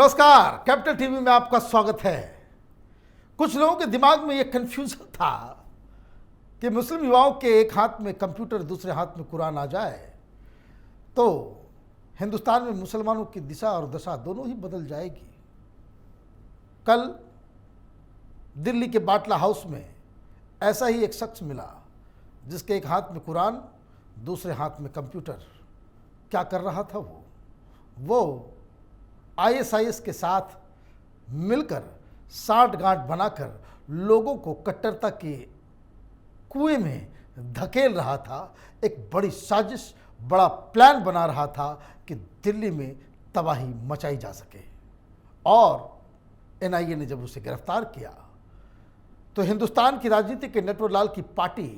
नमस्कार, capital TV में आपका स्वागत है। कुछ लोगों के दिमाग में यह कंफ्यूजन था कि मुस्लिम युवाओं के एक हाथ में कंप्यूटर दूसरे हाथ में कुरान आ जाए तो हिंदुस्तान में मुसलमानों की दिशा और दशा दोनों ही बदल जाएगी। कल दिल्ली के बाटला हाउस में ऐसा ही एक शख्स मिला जिसके एक हाथ में कुरान दूसरे हाथ में कंप्यूटर। क्या कर रहा था वो आईएसआईएस के साथ मिलकर साठगांठ बनाकर लोगों को कट्टरता के कुएं में धकेल रहा था। एक बड़ी साजिश, बड़ा प्लान बना रहा था कि दिल्ली में तबाही मचाई जा सके। और एनआईए ने जब उसे गिरफ्तार किया तो हिंदुस्तान की राजनीति के नटवरलाल की पार्टी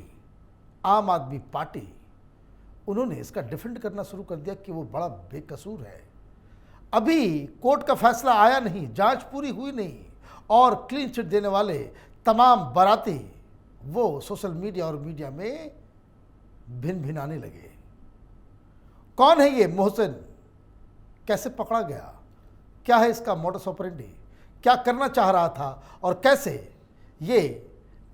आम आदमी पार्टी, उन्होंने इसका डिफेंड करना शुरू कर दिया कि वो बड़ा बेकसूर है। अभी कोर्ट का फैसला आया नहीं, जांच पूरी हुई नहीं और क्लीन चिट देने वाले तमाम बाराती वो सोशल मीडिया और मीडिया में भिन भिन आने लगे। कौन है ये मोहसिन? कैसे पकड़ा गया? क्या है इसका मोडस ऑपरेंडी? क्या करना चाह रहा था और कैसे ये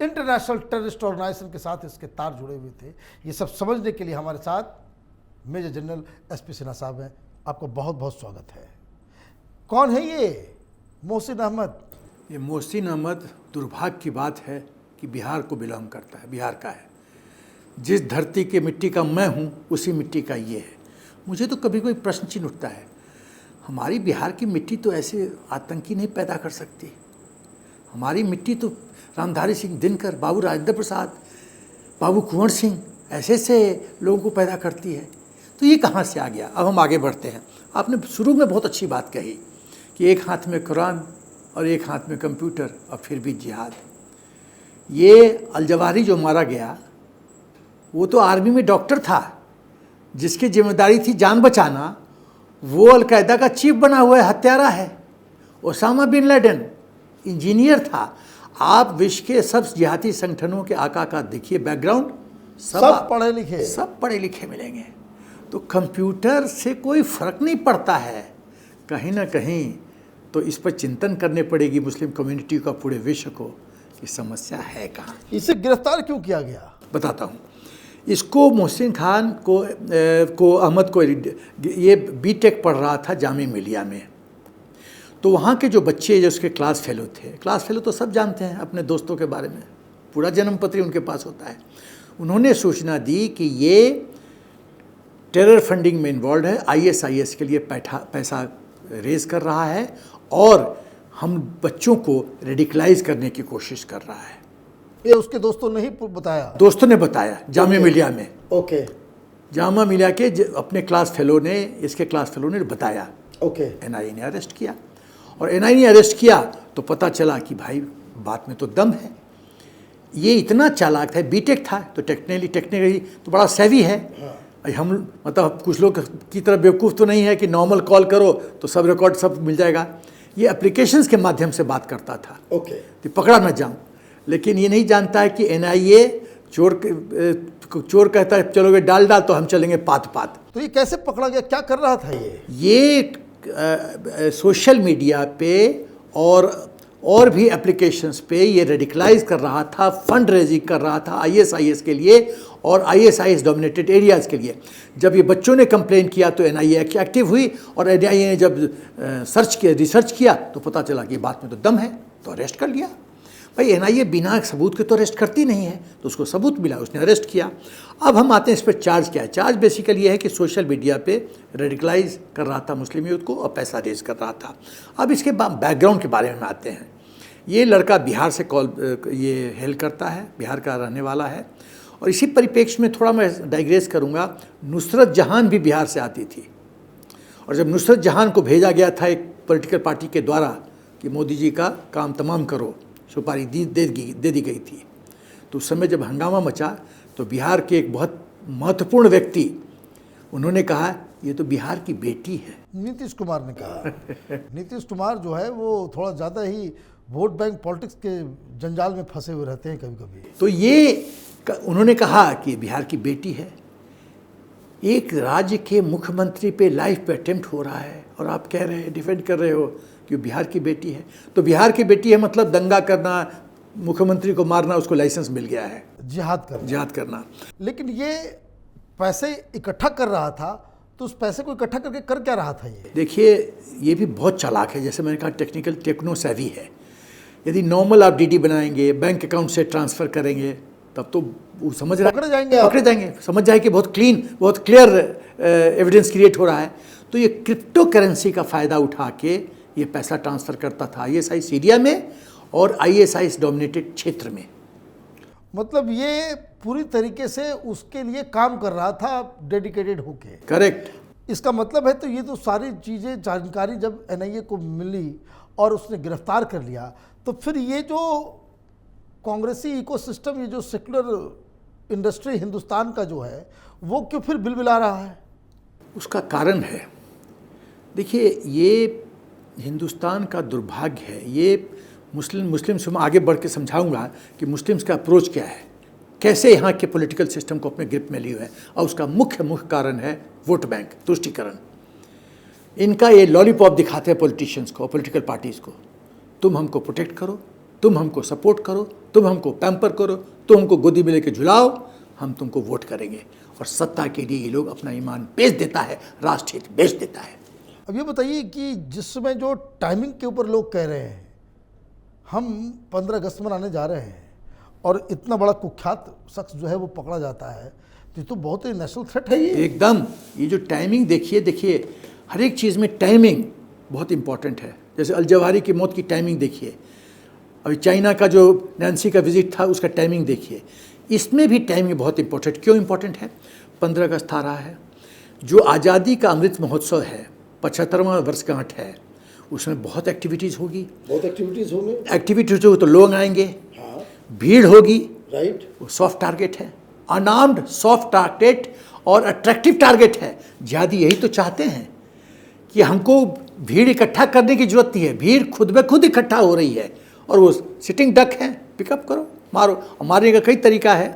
इंटरनेशनल टेररिस्ट ऑर्गेनाइजेशन के साथ इसके तार जुड़े हुए थे? ये सब समझने के लिए हमारे साथ मेजर जनरल एसपी सिन्हा साहब हैं। आपको बहुत बहुत स्वागत है। कौन है ये मोहसिन अहमद? ये मोहसिन अहमद, दुर्भाग्य की बात है कि बिहार को बिलोंग करता है, बिहार का है। जिस धरती के मिट्टी का मैं हूँ उसी मिट्टी का ये है। मुझे तो कभी कोई प्रश्न चिन्ह उठता है, हमारी बिहार की मिट्टी तो ऐसे आतंकी नहीं पैदा कर सकती। हमारी मिट्टी तो रामधारी सिंह दिनकर, बाबू राजेंद्र प्रसाद, बाबू कुंवर सिंह ऐसे लोगों को पैदा करती है। तो ये कहाँ से आ गया? अब हम आगे बढ़ते हैं। आपने शुरू में बहुत अच्छी बात कही कि एक हाथ में कुरान और एक हाथ में कंप्यूटर और फिर भी जिहाद। ये अल-जवाहिरी जो मारा गया वो तो आर्मी में डॉक्टर था, जिसकी जिम्मेदारी थी जान बचाना। वो अलकायदा का चीफ बना हुआ है, हत्यारा है। ओसामा बिन लादेन इंजीनियर था। आप विश्व के सब जिहादी संगठनों के आका का देखिए बैकग्राउंड, सब पढ़े लिखे मिलेंगे। तो कंप्यूटर से कोई फर्क नहीं पड़ता है। कहीं ना कहीं तो इस पर चिंतन करने पड़ेगी मुस्लिम कम्युनिटी का, पूरे विश्व को, कि समस्या है कहाँ। इसे गिरफ्तार क्यों किया गया? बताता हूँ। इसको मोहसिन खान को अहमद को ये बीटेक पढ़ रहा था जामिया मिलिया में। तो वहाँ के जो बच्चे जो उसके क्लास फेलो थे, क्लास फेलो तो सब जानते हैं अपने दोस्तों के बारे में, पूरा जन्म पत्री उनके पास होता है। उन्होंने सूचना दी कि ये टेरर फंडिंग में इन्वॉल्व है, आईएसआईएस के लिए पैसा रेज कर रहा है और हम बच्चों को रेडिकलाइज करने की कोशिश कर रहा है। ये उसके दोस्तों ने ही बताया? दोस्तों ने बताया जामिया मिलिया में। ओके। जामिया मिलिया के अपने क्लास फेलो ने, इसके क्लास फेलो ने बताया। ओके। एनआईए ने अरेस्ट किया और एनआईए ने अरेस्ट किया तो पता चला कि भाई बात में तो दम है। ये इतना चालाक था, बीटेक था, तो टेक्निकली तो बड़ा सेवी है। हाँ। हम मतलब कुछ लोग की तरह बेवकूफ़ तो नहीं है कि नॉर्मल कॉल करो तो सब रिकॉर्ड सब मिल जाएगा। ये एप्लीकेशंस के माध्यम से बात करता था। ओके। तो पकड़ा न जाऊँ, लेकिन ये नहीं जानता है कि एनआईए चोर कहता है चलोगे डाल तो हम चलेंगे पात। तो ये कैसे पकड़ा गया? क्या कर रहा था ये सोशल मीडिया पे और भी एप्लीकेशंस पे ये रेडिकलाइज कर रहा था, फंड रेजिंग कर रहा था आईएसआईएस के लिए और आईएसआईएस डोमिनेटेड एरियाज़ के लिए। जब ये बच्चों ने कंप्लेन किया तो एनआईए एक्टिव हुई और एनआईए ने जब रिसर्च किया तो पता चला कि बात में तो दम है, तो अरेस्ट कर लिया। भाई एनआईए बिना सबूत के तो अरेस्ट करती नहीं है, तो उसको सबूत मिला, उसने अरेस्ट किया। अब हम आते हैं इस पर चार्ज क्या है। चार्ज बेसिकली ये है कि सोशल मीडिया पे रेडिकलाइज कर रहा था मुस्लिम यूथ को और पैसा रेज कर रहा था। अब इसके बैकग्राउंड के बारे में आते हैं। ये लड़का बिहार से ये हेल करता है, बिहार का रहने वाला है। और इसी परिप्रेक्ष्य में थोड़ा मैं डाइग्रेस करूँगा। नुसरत जहान भी बिहार से आती थी और जब नुसरत जहान को भेजा गया था एक पॉलिटिकल पार्टी के द्वारा कि मोदी जी का काम तमाम करो, सुपारी दे दी गई थी, तो उस समय जब हंगामा मचा तो बिहार के एक बहुत महत्वपूर्ण व्यक्ति उन्होंने कहा ये तो बिहार की बेटी है। नीतीश कुमार ने कहा। नीतीश कुमार जो है वो थोड़ा ज़्यादा ही वोट बैंक पॉलिटिक्स के जंजाल में फंसे हुए रहते हैं कभी कभी। तो ये उन्होंने कहा कि बिहार की बेटी है। एक राज्य के मुख्यमंत्री पे लाइफ पे अटेम्प्ट हो रहा है और आप कह रहे हैं, डिफेंड कर रहे हो कि बिहार की बेटी है। तो बिहार की बेटी है मतलब दंगा करना, मुख्यमंत्री को मारना, उसको लाइसेंस मिल गया है जिहाद करना। लेकिन ये पैसे इकट्ठा कर रहा था, तो उस पैसे को इकट्ठा करके कर क्या रहा था ये? देखिए, ये भी बहुत चालाक है, जैसे मैंने कहा टेक्नो सेवी है। यदि नॉर्मल आप डीडी बनाएंगे, बैंक अकाउंट से ट्रांसफ़र करेंगे, तब तो वो समझ रहा है, पकड़े जाएंगे, समझ जाए कि बहुत क्लियर एविडेंस क्रिएट हो रहा है। तो ये क्रिप्टो करेंसी का फ़ायदा उठा के ये पैसा ट्रांसफ़र करता था ISI सीरिया में और ISI डोमिनेटेड क्षेत्र में। मतलब ये पूरी तरीके से उसके लिए काम कर रहा था, डेडिकेटेड होके। करेक्ट। इसका मतलब है, तो ये तो सारी चीज़ें, जानकारी जब NIA को मिली और उसने गिरफ्तार कर लिया, तो फिर ये जो कांग्रेसी इकोसिस्टम, ये जो सेक्युलर इंडस्ट्री हिंदुस्तान का जो है, वो क्यों फिर बिलबिला रहा है? उसका कारण है, देखिए, ये हिंदुस्तान का दुर्भाग्य है। ये मुस्लिम से मैं आगे बढ़ के समझाऊंगा कि मुस्लिम्स का अप्रोच क्या है, कैसे यहाँ के पॉलिटिकल सिस्टम को अपने ग्रिप में लिए हुए है। और उसका मुख्य कारण है वोट बैंक, तुष्टीकरण। इनका ये लॉलीपॉप दिखाते हैं पॉलिटिशियंस को, पॉलिटिकल पार्टीज़ को, तुम हमको प्रोटेक्ट करो, तुम हमको सपोर्ट करो, तुम हमको पैम्पर करो, तुम हमको गोदी में लेके झुलाओ, हम तुमको वोट करेंगे। और सत्ता के लिए ये लोग अपना ईमान बेच देता है, राष्ट्र हित बेच देता है। अब ये बताइए कि जिस समय जो टाइमिंग के ऊपर लोग कह रहे हैं हम 15 अगस्त मनाने जा रहे हैं और इतना बड़ा कुख्यात शख्स जो है वो पकड़ा जाता है, तो ये तो बहुत ही नेशनल थ्रेट है ये। एकदम। ये जो टाइमिंग देखिए, हर एक चीज़ में टाइमिंग बहुत इंपॉर्टेंट है। जैसे अल जवाहिरी की मौत की टाइमिंग देखिए, अभी चाइना का जो नैन्सी का विजिट था उसका टाइमिंग देखिए। इसमें भी टाइमिंग बहुत इंपॉर्टेंट। क्यों इंपॉर्टेंट है? 15 अगस्त आ रहा है, जो आज़ादी का अमृत महोत्सव है, 75वां वर्षगांठ है, उसमें बहुत एक्टिविटीज़ होगी। एक्टिविटीज़ होगी तो लोग आएंगे, हाँ। भीड़ होगी, राइट। वो सॉफ्ट टारगेट है, अनआर्म्ड सॉफ्ट टारगेट और अट्रैक्टिव टारगेट है। जिहादी यही तो चाहते हैं कि हमको भीड़ इकट्ठा करने की जरूरत नहीं है, भीड़ खुद ब खुद इकट्ठा हो रही है और वो सिटिंग डक है, पिकअप करो, मारो। मारने का कई तरीका है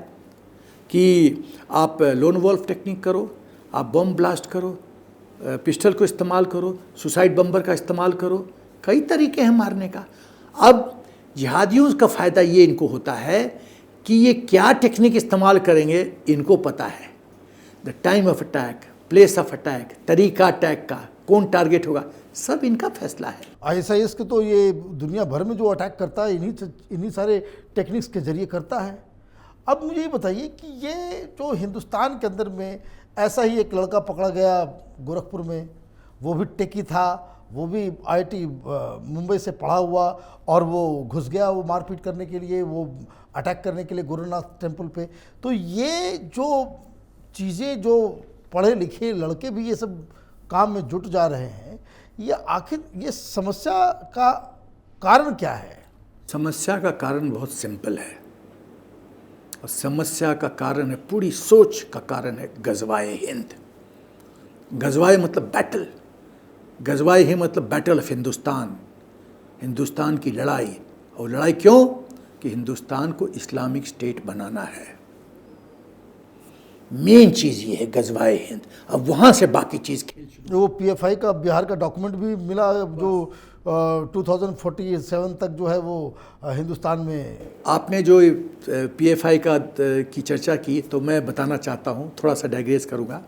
कि आप लोन वॉल्फ टेक्निक करो, आप बम ब्लास्ट करो, पिस्टल को इस्तेमाल करो, सुसाइड बम्बर का इस्तेमाल करो, कई तरीके हैं मारने का। अब जिहादियों का फ़ायदा ये इनको होता है कि ये क्या टेक्निक इस्तेमाल करेंगे इनको पता है। The time of attack, place of attack, तरीका अटैक का, कौन टारगेट होगा, सब इनका फैसला है। ISIS के तो ये दुनिया भर में जो अटैक करता है इन्हीं सारे टेक्निक्स के जरिए करता है। अब मुझे ये बताइए कि ये जो हिंदुस्तान के अंदर में ऐसा ही एक लड़का पकड़ा गया गोरखपुर में, वो भी टेकी था, वो भी IIT मुंबई से पढ़ा हुआ, और वो घुस गया वो मारपीट करने के लिए, वो अटैक करने के लिए गुरुनाथ टेम्पल पे। तो ये जो चीज़ें, जो पढ़े लिखे लड़के भी ये सब काम में जुट जा रहे हैं, ये आखिर ये समस्या का कारण क्या है? समस्या का कारण बहुत सिंपल है, और समस्या का कारण है, पूरी सोच का कारण है गजवाए हिंद। गजवाए मतलब बैटल, गजवाए हिंद मतलब बैटल ऑफ हिंदुस्तान, हिंदुस्तान की लड़ाई। और लड़ाई क्यों? कि हिंदुस्तान को इस्लामिक स्टेट बनाना है। मेन चीज़ ये है गजवाए हिंद। अब वहाँ से बाकी चीज़ खेल शुरू। वो PFI का बिहार का डॉक्यूमेंट भी मिला, जो 2047 तक जो है वो हिंदुस्तान में। आपने जो PFI का की चर्चा की, तो मैं बताना चाहता हूँ, थोड़ा सा डाइग्रेस करूँगा।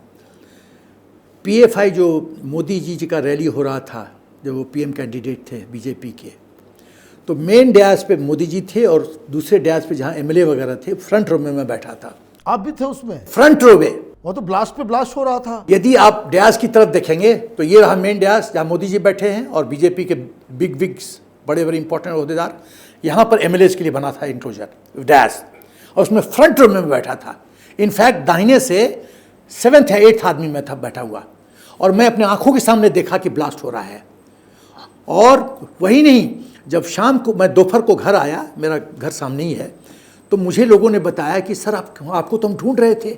PFI जो मोदी जी का रैली हो रहा था, जब वो PM कैंडिडेट थे BJP के, तो मेन डैश पे मोदी जी थे और दूसरे डैश पे जहाँ MLA वगैरह थे, फ्रंट रो में मैं बैठा था। आप भी थे उसमें? फ्रंट रो में। वो तो ब्लास्ट पे ब्लास्ट हो रहा था। यदि आप डैश की तरफ देखेंगे तो ये रहा मेन डैश जहाँ मोदी जी बैठे हैं और BJP के बिग विग्स, बड़े बड़े इंपॉर्टेंट ओहदेदार, यहाँ पर MLAs के लिए बना था इंक्लोजर डैश, और उसमें फ्रंट रो में बैठा था। इनफैक्ट दाहिने से 7th या 8th आदमी में था बैठा हुआ, और मैं अपने आंखों के सामने देखा कि ब्लास्ट हो रहा है। और वही नहीं, जब शाम को मैं दोपहर को घर आया, मेरा घर सामने ही है, तो मुझे लोगों ने बताया कि सर आपको तो हम ढूंढ रहे थे,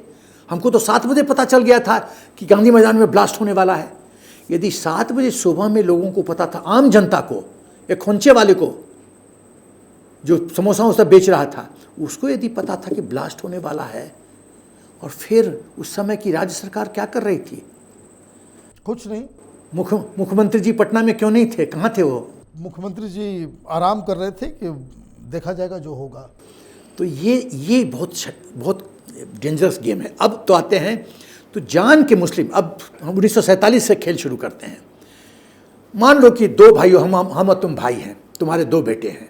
हमको तो 7 बजे पता चल गया था कि गांधी मैदान में ब्लास्ट होने वाला है। यदि 7 बजे सुबह में लोगों को पता था, आम जनता को, एक खोंचे वाले को जो समोसा बेच रहा था, उसको यदि पता था कि ब्लास्ट होने वाला है, और फिर उस समय की राज्य सरकार क्या कर रही थी? कुछ नहीं। मुख्यमंत्री जी पटना में क्यों नहीं थे? कहाँ थे वो? मुख्यमंत्री जी आराम कर रहे थे कि देखा जाएगा जो होगा। तो ये बहुत डेंजरस गेम है। अब तो आते हैं तो जान के मुस्लिम, अब हम 1947 से खेल शुरू करते हैं। मान लो कि दो भाइयों, हम और तुम भाई हैं, तुम्हारे दो बेटे हैं।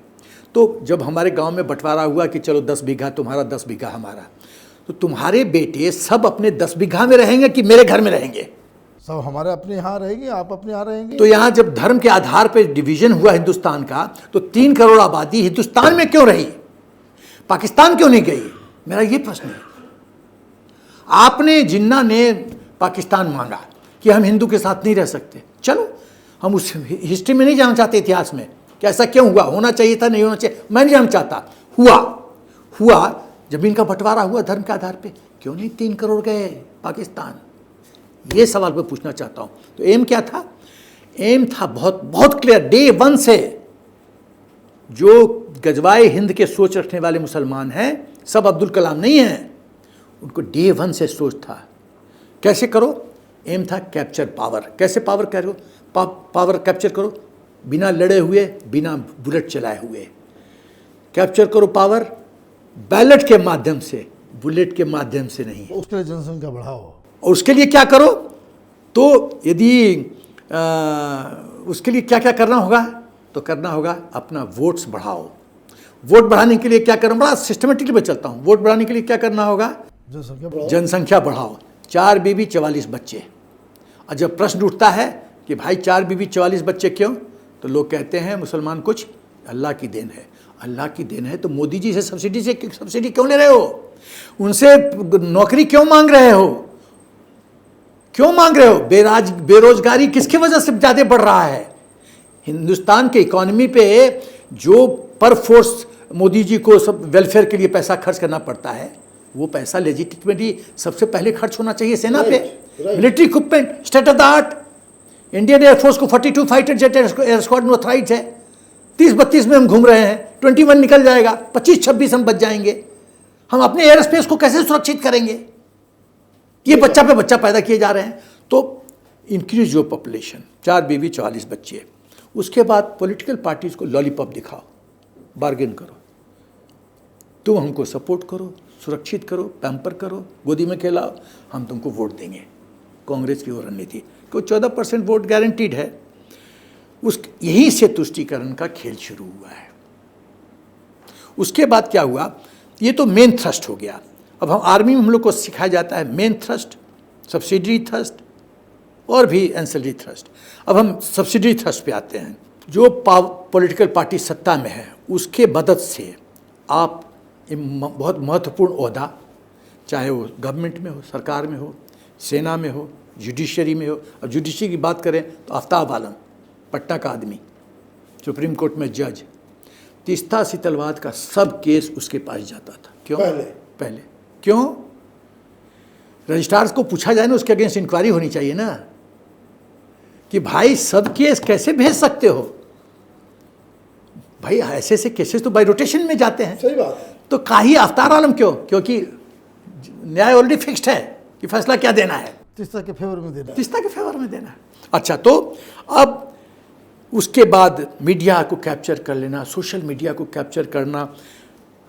तो जब हमारे गांव में बंटवारा हुआ कि चलो 10 बीघा तुम्हारा 10 बीघा हमारा, तो तुम्हारे बेटे सब अपने 10 बीघा में रहेंगे कि मेरे घर में रहेंगे? सब हमारे अपने यहाँ रहेंगे, आप अपने यहाँ रहेंगे। तो यहाँ जब धर्म के आधार पर डिवीजन हुआ हिंदुस्तान का, तो 3 करोड़ आबादी हिंदुस्तान में क्यों रही, पाकिस्तान क्यों नहीं गई? मेरा ये प्रश्न है। आपने, जिन्ना ने पाकिस्तान मांगा कि हम हिंदू के साथ नहीं रह सकते। चलो, हम उस हिस्ट्री में नहीं जाना चाहते, इतिहास में कि ऐसा क्यों हुआ, होना चाहिए था, नहीं होना चाहिए, मैं नहीं जानना चाहता। हुआ जमीन का बंटवारा हुआ धर्म के आधार पे, क्यों नहीं 3 करोड़ गए पाकिस्तान? ये सवाल मैं पूछना चाहता हूँ। तो एम क्या था? एम था बहुत बहुत क्लियर, डे 1 से। जो गजवाए हिंद के सोच रखने वाले मुसलमान हैं, सब अब्दुल कलाम नहीं हैं, उनको डे 1 से सोच था कैसे करो। एम था कैप्चर पावर। कैसे पावर करो? पावर कैप्चर करो बिना लड़े हुए, बिना बुलेट चलाए हुए। कैप्चर करो पावर बैलेट के माध्यम से, बुलेट के माध्यम से नहीं। उसके लिए जनसंख्या बढ़ाओ। और उसके लिए क्या करो? तो यदि उसके लिए क्या क्या करना होगा? तो करना होगा अपना वोट्स बढ़ाओ। वोट बढ़ाने के लिए क्या करना? बड़ा सिस्टमेटिकली मैं चलता हूँ। वोट बढ़ाने के लिए क्या करना होगा? जनसंख्या बढ़ाओ। 4 बीबी 44 बच्चे। और जब प्रश्न उठता है कि भाई 4 बीबी 44 बच्चे क्यों, तो लोग कहते हैं मुसलमान कुछ अल्लाह की देन है। अल्लाह की देन है तो मोदी जी से सब्सिडी क्यों ले रहे हो? उनसे नौकरी क्यों मांग रहे हो? क्यों मांग रहे हो? बेरोजगारी किसकी वजह से ज़्यादा बढ़ रहा है? हिंदुस्तान के इकोनॉमी पे जो पर फोर्स मोदी जी को सब वेलफेयर के लिए पैसा खर्च करना पड़ता है, वो पैसा लेजिटिमेटली सबसे पहले खर्च होना चाहिए सेना पे। Military equipment state of the art. Indian air force को 42 फाइटर जेट एयर स्क्वाड में ऑथराइज है। 30-32 में हम घूम रहे हैं, 21 निकल जाएगा, 25-26 हम बच जाएंगे। हम अपने एयर स्पेस को कैसे सुरक्षित करेंगे? ये बच्चा पे बच्चा पैदा किए जा रहे हैं। तो इंक्रीज योर पॉपुलेशन, 4 बीबी 44 बच्चे। उसके बाद पॉलिटिकल पार्टीज को लॉलीपॉप दिखाओ, बार्गेन करो, तुम हमको सपोर्ट करो, सुरक्षित करो, पैम्पर करो, गोदी में खिलाओ, हम तुमको वोट देंगे। कांग्रेस की वो रणनीति को 14% वोट गारंटीड है। यहीं से तुष्टीकरण का खेल शुरू हुआ है। उसके बाद क्या हुआ? ये तो मेन थ्रस्ट हो गया। अब हम आर्मी में हम लोग को सिखाया जाता है मेन थ्रस्ट, सब्सिडरी थ्रस्ट और भी एंसिलरी थ्रस्ट। अब हम सब्सिडरी थ्रस्ट पे आते हैं। जो पॉलिटिकल पार्टी सत्ता में है उसके मदद से आप बहुत महत्वपूर्ण ओहदा, चाहे वो गवर्नमेंट में हो, सरकार में हो, सेना में हो, जुडिशरी में हो। अब जुडिशरी की बात करें तो आफ्ताब आलम, पटना का आदमी, सुप्रीम कोर्ट में जज, तीस्ता सीतलवाद का सब केस उसके पास जाता था। क्यों? पहले क्यों? रजिस्ट्रार को पूछा जाए ना, उसके अगेंस्ट इंक्वायरी होनी चाहिए ना कि भाई सब केस कैसे भेज सकते हो? भाई ऐसे ऐसे केसेस तो बाय रोटेशन में जाते हैं। सही बात है। तो काही आफ्तार आलम क्यों? क्योंकि न्याय ऑलरेडी फिक्स्ड है कि फैसला क्या देना है, तीस्ता के फेवर में देना, तीस्ता के फेवर में देना है। अच्छा, तो अब उसके बाद मीडिया को कैप्चर कर लेना, सोशल मीडिया को कैप्चर करना,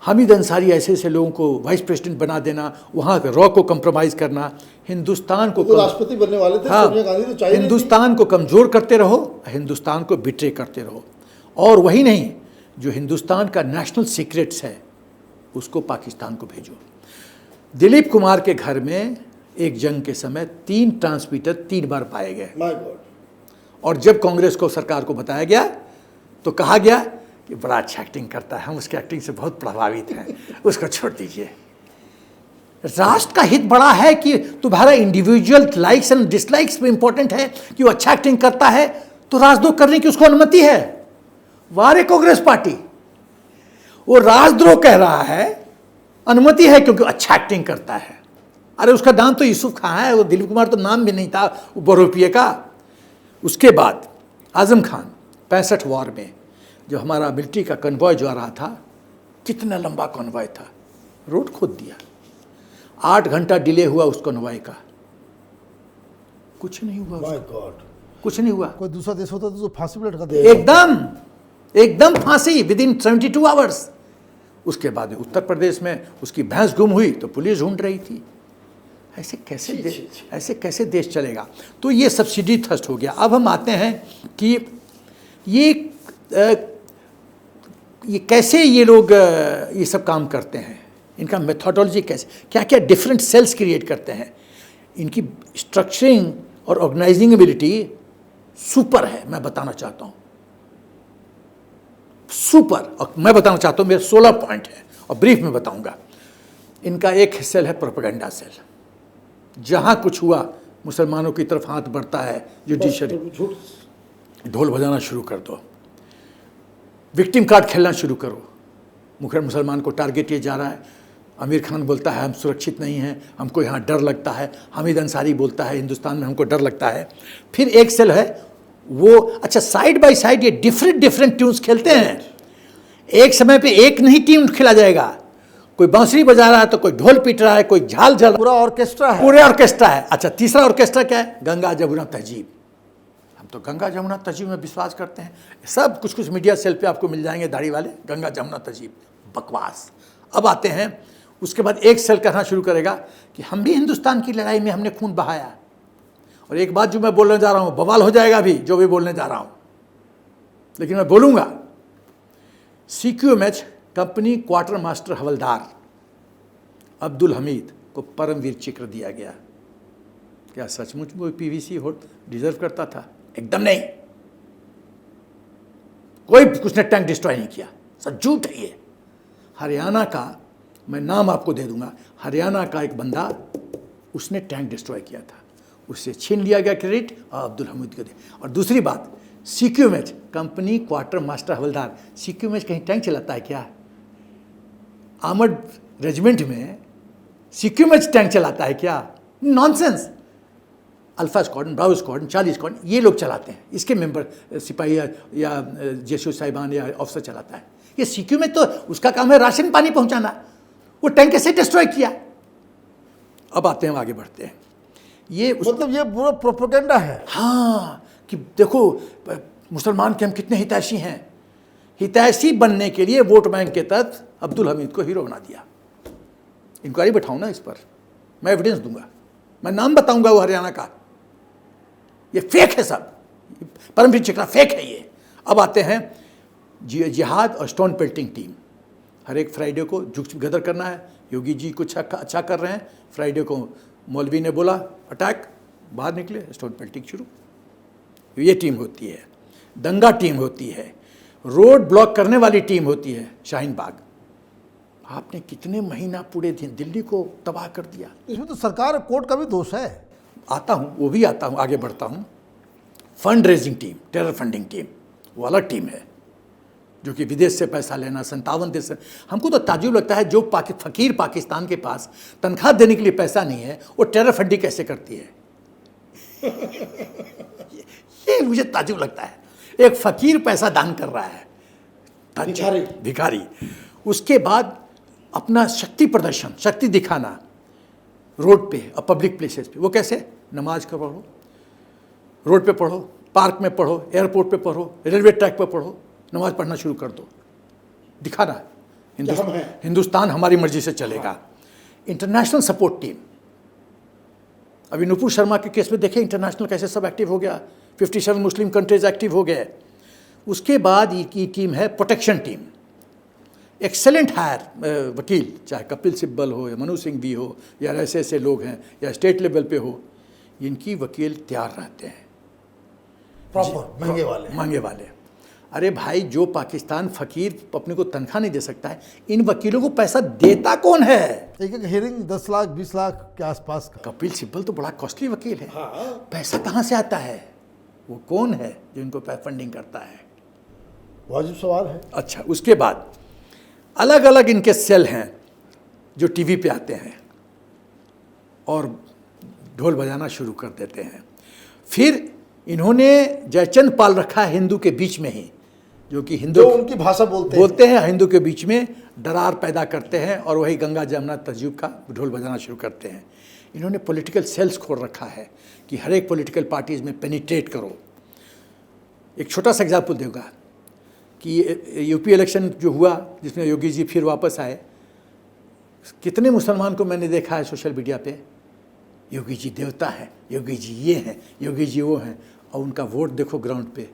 हामिद अंसारी ऐसे ऐसे लोगों को वाइस प्रेसिडेंट बना देना, वहाँ रॉ को कंप्रोमाइज़ करना, हिंदुस्तान को राष्ट्रपति बनने वाले थे। हाँ, सोनिया गांधी तो चाहिए हिंदुस्तान को कमज़ोर करते रहो, हिंदुस्तान को बिट्रे करते रहो। और वही नहीं, जो हिंदुस्तान का नेशनल सीक्रेट्स है उसको पाकिस्तान को भेजो। दिलीप कुमार के घर में एक जंग के समय 3 ट्रांसमीटर 3 बार पाए गए। My God. और जब कांग्रेस को, सरकार को बताया गया तो कहा गया कि बड़ा अच्छा एक्टिंग करता है, हम उसकी एक्टिंग से बहुत प्रभावित हैं, उसको छोड़ दीजिए। राष्ट्र का हित बड़ा है कि तुम्हारा इंडिविजुअल लाइक्स एंड डिसलाइक्स में इंपॉर्टेंट है कि वो अच्छा एक्टिंग करता है तो राजद्रोह करने की उसको अनुमति है। वारे कांग्रेस पार्टी, वो राजद्रोह कह रहा है, अनुमति है क्योंकि अच्छा एक्टिंग करता है। अरे उसका नाम तो यूसुफ खां है, वो दिलीप कुमार तो नाम भी नहीं था वो बरूपिये का। उसके बाद आजम खान 65 वॉर में जो हमारा मिलिट्री का कन्वॉय जो आ रहा था, कितना लंबा कन्वॉय था, रोड खोद दिया। 8 घंटा डिले हुआ उसको नवाई का, कुछ नहीं हुआ माय उसको, गॉड, कुछ नहीं हुआ। कोई दूसरा देश होता तो फांसी पे लटका दे। एकदम फांसी विदिन 72 आवर्स। उसके बाद उत्तर प्रदेश में उसकी भैंस गुम हुई तो पुलिस ढूंढ रही थी। ऐसे कैसे देश चलेगा? तो ये सब्सिडी थ्रस्ट हो गया। अब हम आते हैं कि ये कैसे ये लोग ये सब काम करते हैं, इनका मेथोडोलॉजी कैसे, क्या क्या डिफरेंट सेल्स क्रिएट करते हैं, इनकी स्ट्रक्चरिंग और ऑर्गेनाइजिंग एबिलिटी सुपर है। मैं बताना चाहता हूँ सुपर, और मैं बताना चाहता हूँ मेरे 16 पॉइंट है और ब्रीफ में बताऊंगा। इनका एक सेल है प्रोपेगेंडा सेल, जहां कुछ हुआ मुसलमानों की तरफ हाथ बढ़ता है जुडिशरी, ढोल बजाना शुरू कर दो, विक्टिम कार्ड खेलना शुरू करो, मुसलमान को टारगेट ये जा रहा है। आमिर खान बोलता है हम सुरक्षित नहीं हैं, हमको यहाँ डर लगता है। हामिद अंसारी बोलता है हिंदुस्तान में हमको डर लगता है। फिर एक सेल है वो, अच्छा साइड बाय साइड ये डिफरेंट ट्यून्स खेलते हैं। एक समय पे एक नहीं टीम खेला जाएगा, कोई बांसुरी बजा रहा है तो कोई ढोल पीट रहा है, कोई झाल झल, पूरा ऑर्केस्ट्रा है, पूरे ऑर्केस्ट्रा है। अच्छा तीसरा ऑर्केस्ट्रा क्या है? गंगा जमुना तहजीब। हम तो गंगा जमुना तहजीब में विश्वास करते हैं। सब कुछ मीडिया सेल पे आपको मिल जाएंगे दाढ़ी वाले, गंगा जमुना तहजीब, बकवास। अब आते हैं उसके बाद एक सेल कहना शुरू करेगा कि हम भी हिंदुस्तान की लड़ाई में हमने खून बहाया। और एक बात जो मैं बोलने जा रहा हूँ बवाल हो जाएगा अभी जो भी बोलने जा रहा हूँ, लेकिन मैं बोलूँगा। CQMH कंपनी क्वार्टर मास्टर हवलदार अब्दुल हमीद को परमवीर चक्र दिया गया। क्या सचमुच वो PVC हो डिजर्व करता था? एकदम नहीं। कोई उसने टैंक डिस्ट्रॉय नहीं किया, सब झूठ है ये। हरियाणा का, मैं नाम आपको दे दूंगा, हरियाणा का एक बंदा उसने टैंक डिस्ट्रॉय किया था, उससे छीन लिया गया क्रेडिट और अब्दुल हमीद को दे। और दूसरी बात, CQMH कंपनी क्वार्टर मास्टर हवलदार, CQMH कहीं टैंक चलाता है क्या? आर्मर्ड रेजिमेंट में CQMH टैंक चलाता है क्या? Nonsense. Alpha squadron, Bravo squadron, Charlie squadron ये लोग चलाते हैं, इसके मेंबर सिपाही या जेशो साहिबान या ऑफिसर चलाता है। ये CQMH तो उसका काम है राशन पानी पहुंचाना, वो टैंक कैसे डिस्ट्रॉय किया? अब आते हैं, आगे बढ़ते हैं। ये मतलब ये पूरा प्रोपेगेंडा है। हाँ, कि देखो मुसलमान के हम कितने हितैषी हैं। हितैषी बनने के लिए वोट बैंक के तहत अब्दुल हमीद को हीरो बना दिया। इंक्वायरी बैठाऊं ना इस पर, मैं एविडेंस दूंगा, मैं नाम बताऊंगा वो हरियाणा का। ये फेक है सब, परमवीर चक्रा फेक है ये। अब आते हैं जिहाद और स्टोन पेल्टिंग टीम। हर एक फ्राइडे को गदर करना है, योगी जी कुछ अच्छा कर रहे हैं, फ्राइडे को मौलवी ने बोला अटैक, बाहर निकले, स्टोन पेल्टिंग शुरू। ये टीम होती है। दंगा टीम होती है, रोड ब्लॉक करने वाली टीम होती है शाहीन बाग। आपने कितने महीना पूरे दिल्ली को तबाह कर दिया। इसमें तो सरकार कोर्ट का भी दोष है। आता हूँ, वो भी आता हूँ, आगे बढ़ता हूँ। Fund raising team, terror funding team, वो अलग टीम है जो कि विदेश से पैसा लेना, 57 देश से। हमको तो ताज्जुब लगता है जो फकीर पाकिस्तान के पास तनख्वाह देने के लिए पैसा नहीं है, वो टेरर फंडिंग कैसे करती है। ये मुझे ताज्जुब लगता है। एक फकीर पैसा दान कर रहा है, भिखारी। उसके बाद अपना शक्ति प्रदर्शन, शक्ति दिखाना रोड पे और पब्लिक प्लेसेस पे। वो कैसे? नमाज का पढ़ो, रोड पे पढ़ो, पार्क में पढ़ो, एयरपोर्ट पे पढ़ो, रेलवे ट्रैक पे पढ़ो, नमाज पढ़ना शुरू कर दो, दिखाना हिंदुस्तान हमारी मर्जी से चलेगा। इंटरनेशनल सपोर्ट टीम, अभी नुपुर शर्मा के केस में देखें इंटरनेशनल कैसे सब एक्टिव हो गया, 57 मुस्लिम कंट्रीज एक्टिव हो गए। उसके बाद ये टीम है प्रोटेक्शन टीम। एक्सेलेंट हायर वकील, चाहे कपिल सिब्बल हो या मनु सिंह भी हो या ऐसे लोग हैं या स्टेट लेवल पे हो, इनकी वकील तैयार रहते हैं, प्रॉपर महंगे वाले। अरे भाई, जो पाकिस्तान फकीर अपने को तनख्वाह नहीं दे सकता है, इन वकीलों को पैसा देता कौन है? एक हियरिंग 10 लाख 20 लाख के आसपास का। कपिल सिब्बल तो बड़ा कॉस्टली वकील है। पैसा कहाँ से आता है? वो कौन है जो इनको फंडिंग करता है? वाजिब सवाल है। अच्छा, उसके बाद अलग अलग इनके सेल हैं जो टीवी पे आते हैं और ढोल बजाना शुरू कर देते हैं। फिर इन्होंने जयचंद पाल रखा है हिंदू के बीच में ही, जो कि हिंदू जो उनकी भाषा बोलते हैं, हिंदू के बीच में दरार पैदा करते हैं और वही गंगा जमुना तहजीब का ढोल बजाना शुरू करते हैं। इन्होंने पॉलिटिकल सेल्स खोल रखा है कि हर एक पॉलिटिकल पार्टीज़ में पेनिट्रेट करो। एक छोटा सा एग्जाम्पल दूंगा कि यूपी इलेक्शन जो हुआ जिसमें योगी जी फिर वापस आए, कितने मुसलमान को मैंने देखा है सोशल मीडिया पे, योगी जी देवता है, योगी जी ये हैं, योगी जी वो हैं, और उनका वोट देखो ग्राउंड पे,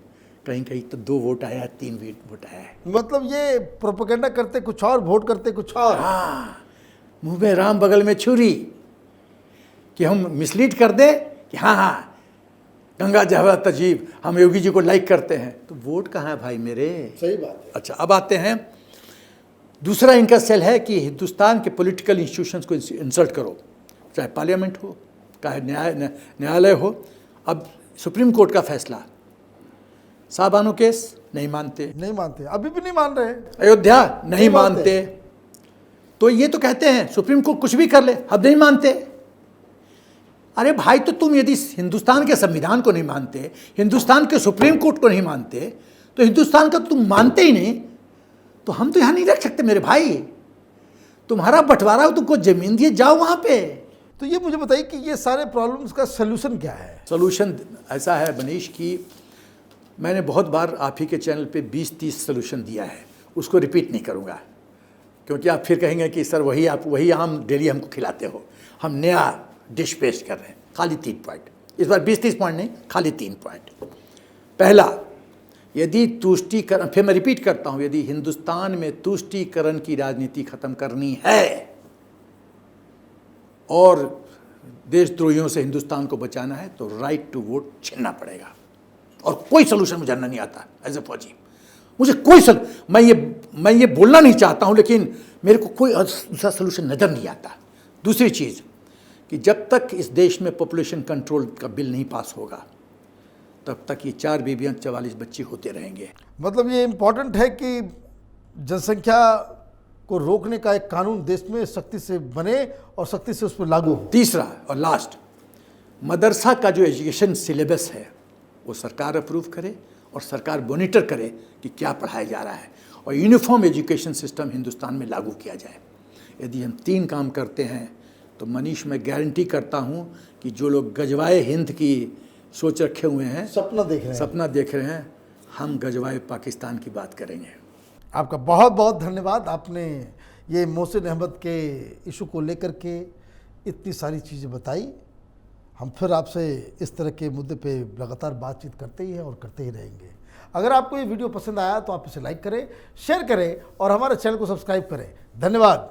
कहीं कहीं तो 2 वोट आया है, 3 वोट आया है। मतलब ये प्रोपेगेंडा करते कुछ और, वोट करते कुछ और। हाँ, मुंह में राम बगल में छुरी, कि हम मिसलीड कर दे कि हाँ गंगा जमुना तहजीब, हम योगी जी को लाइक करते हैं, तो वोट कहाँ है भाई मेरे? सही बात है। अच्छा, अब आते हैं, दूसरा इनका सेल है कि हिंदुस्तान के पॉलिटिकल इंस्टीट्यूशंस को इंसल्ट करो, चाहे पार्लियामेंट हो, चाहे न्यायालय हो। अब सुप्रीम कोर्ट का फैसला, साबानो केस नहीं मानते, अभी भी नहीं मान रहे। अयोध्या नहीं मानते, तो ये तो कहते हैं सुप्रीम कोर्ट कुछ भी कर ले, अब नहीं मानते। अरे भाई, तो तुम यदि हिंदुस्तान के संविधान को नहीं मानते, हिंदुस्तान के सुप्रीम कोर्ट को नहीं मानते, तो हिंदुस्तान का तुम मानते ही नहीं, तो हम तो यहाँ नहीं रख सकते मेरे भाई। तुम्हारा बंटवारा हो, तुमको जमीन दिए, जाओ वहाँ पे। तो ये मुझे बताइए कि ये सारे प्रॉब्लम्स का सलूशन क्या है? सलूशन ऐसा है मनीष कि मैंने बहुत बार आप ही के चैनल पे 20-30 सलूशन दिया है, उसको रिपीट नहीं करूँगा, क्योंकि आप फिर कहेंगे कि सर वही आम डेली हमको खिलाते हो। हम नया डिश पेश कर रहे हैं, खाली 3 पॉइंट, इस बार 20-30 पॉइंट नहीं, खाली 3 पॉइंट। पहला, यदि तुष्टीकरण, फिर मैं रिपीट करता हूँ, यदि हिंदुस्तान में तुष्टीकरण की राजनीति खत्म करनी है और देशद्रोहियों से हिंदुस्तान को बचाना है, तो राइट टू वोट छीनना पड़ेगा। और कोई सोल्यूशन मुझे नहीं आता एज ए फौजी, मुझे कोई मैं ये बोलना नहीं चाहता हूँ, लेकिन मेरे को कोई दूसरा सोल्यूशन नज़र नहीं आता। दूसरी चीज़ कि जब तक इस देश में पॉपुलेशन कंट्रोल का बिल नहीं पास होगा, तब तक ये 4 बीबियाँ 44 बच्चे होते रहेंगे। मतलब ये इम्पोर्टेंट है कि जनसंख्या को रोकने का एक कानून देश में सख्ती से बने और सख्ती से उस पर लागू हो। तीसरा और लास्ट, मदरसा का जो एजुकेशन सिलेबस है वो सरकार अप्रूव करे और सरकार मॉनिटर करे कि क्या पढ़ाया जा रहा है, और यूनिफॉर्म एजुकेशन सिस्टम हिंदुस्तान में लागू किया जाए। यदि हम 3 काम करते हैं तो मनीष, मैं गारंटी करता हूँ कि जो लोग गजवाए हिंद की सोच रखे हुए हैं, सपना देख रहे हैं, हम गजवाए पाकिस्तान की बात करेंगे। आपका बहुत बहुत धन्यवाद। आपने ये मोहसिन अहमद के इशू को लेकर के इतनी सारी चीज़ें बताई। हम फिर आपसे इस तरह के मुद्दे पे लगातार बातचीत करते ही हैं और करते ही रहेंगे। अगर आपको ये वीडियो पसंद आया तो आप इसे लाइक करें, शेयर करें और हमारे चैनल को सब्सक्राइब करें। धन्यवाद।